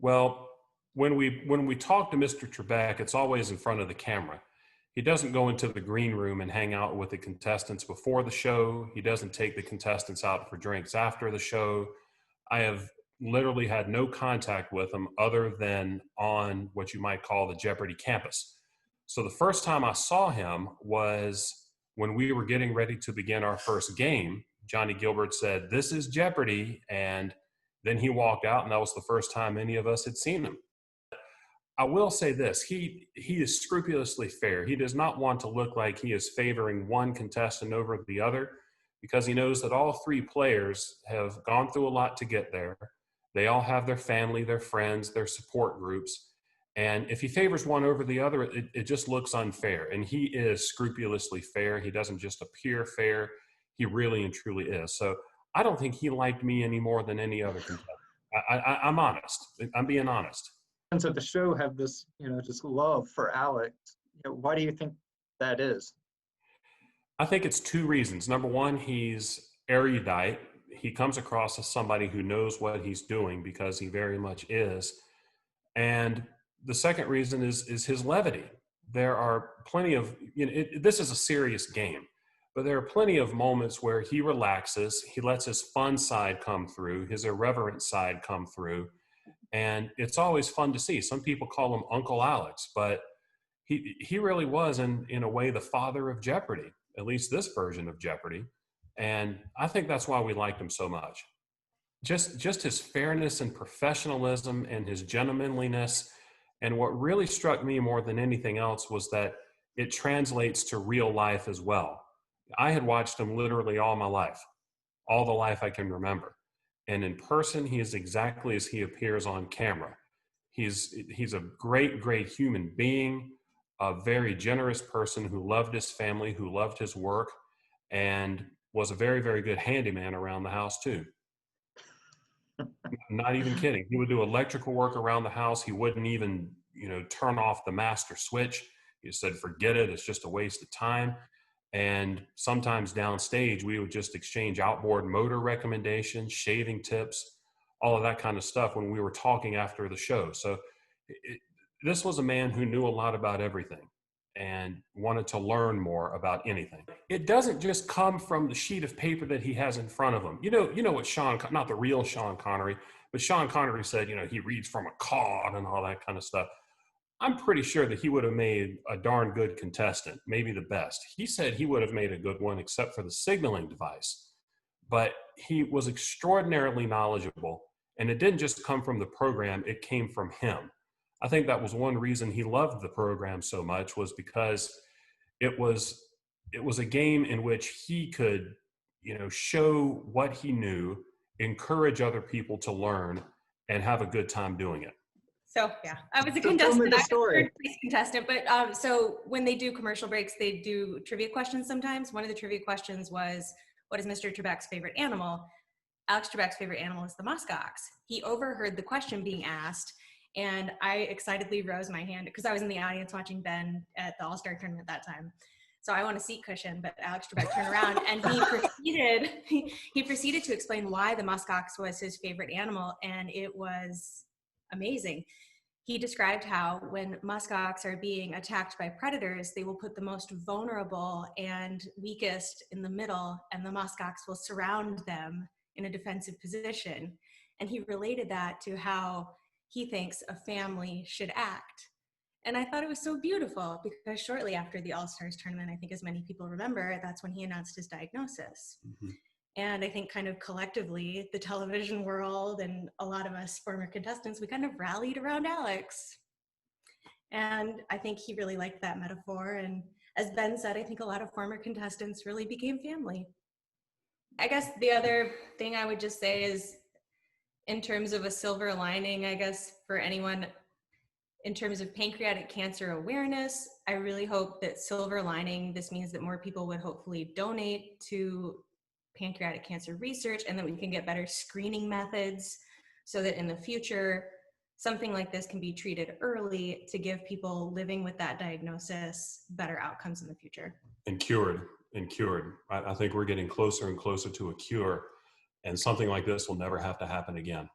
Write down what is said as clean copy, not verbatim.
Well, when we talk to Mr. Trebek, it's always in front of the camera. He doesn't go into the green room and hang out with the contestants before the show. He doesn't take the contestants out for drinks after the show. I have literally had no contact with him other than on what you might call the Jeopardy campus. So the first time I saw him was when we were getting ready to begin our first game. Johnny Gilbert said, "This is Jeopardy." And then he walked out, and that was the first time any of us had seen him. I will say this, he is scrupulously fair. He does not want to look like he is favoring one contestant over the other, because he knows that all three players have gone through a lot to get there. They all have their family, their friends, their support groups. And if he favors one over the other, it just looks unfair. And he is scrupulously fair. He doesn't just appear fair. He really and truly is. So I don't think he liked me any more than any other contestant. I'm honest. I'm being honest. And so the show have this, just love for Alex. Why do you think that is? I think it's two reasons. Number one, he's erudite. He comes across as somebody who knows what he's doing, because he very much is. And the second reason is his levity. There are plenty of, this is a serious game, but there are plenty of moments where he relaxes. He lets his fun side come through, his irreverent side come through. And it's always fun to see. Some people call him Uncle Alex, but he really was, in a way, the father of Jeopardy, at least this version of Jeopardy. And I think that's why we liked him so much. Just his fairness and professionalism and his gentlemanliness. And what really struck me more than anything else was that it translates to real life as well. I had watched him literally all my life, all the life I can remember. And in person, he is exactly as he appears on camera. He's a great, great human being, a very generous person who loved his family, who loved his work, and was a very, very good handyman around the house too. Not even kidding. He would do electrical work around the house. He wouldn't even, turn off the master switch. He said, "Forget it. It's just a waste of time." And sometimes downstage, we would just exchange outboard motor recommendations, shaving tips, all of that kind of stuff when we were talking after the show. So this was a man who knew a lot about everything and wanted to learn more about anything. It doesn't just come from the sheet of paper that he has in front of him. You know what not the real Sean Connery, but Sean Connery said, he reads from a card and all that kind of stuff. I'm pretty sure that he would have made a darn good contestant, maybe the best. He said he would have made a good one except for the signaling device. But he was extraordinarily knowledgeable, and it didn't just come from the program, it came from him. I think that was one reason he loved the program so much, was because it was a game in which he could, show what he knew, encourage other people to learn, and have a good time doing it. So yeah, I was a contestant. I was a third-place contestant, but so when they do commercial breaks, they do trivia questions sometimes. One of the trivia questions was, "What is Mr. Trebek's favorite animal?" Alex Trebek's favorite animal is the muskox. He overheard the question being asked, and I excitedly rose my hand because I was in the audience watching Ben at the All-Star tournament that time. So I want a seat cushion, but Alex Trebek turned around and he proceeded to explain why the muskox was his favorite animal, and it was amazing. He described how when muskox are being attacked by predators, they will put the most vulnerable and weakest in the middle, and the muskox will surround them in a defensive position. And he related that to how he thinks a family should act. And I thought it was so beautiful, because shortly after the All-Stars tournament, I think as many people remember, that's when he announced his diagnosis. Mm-hmm. And I think kind of collectively, the television world and a lot of us former contestants, we kind of rallied around Alex. And I think he really liked that metaphor. And as Ben said, I think a lot of former contestants really became family. I guess the other thing I would just say is, in terms of a silver lining, I guess, for anyone, in terms of pancreatic cancer awareness, I really hope that silver lining, this means that more people would hopefully donate to pancreatic cancer research, and that we can get better screening methods so that in the future, something like this can be treated early to give people living with that diagnosis better outcomes in the future. And cured. I think we're getting closer and closer to a cure, and something like this will never have to happen again.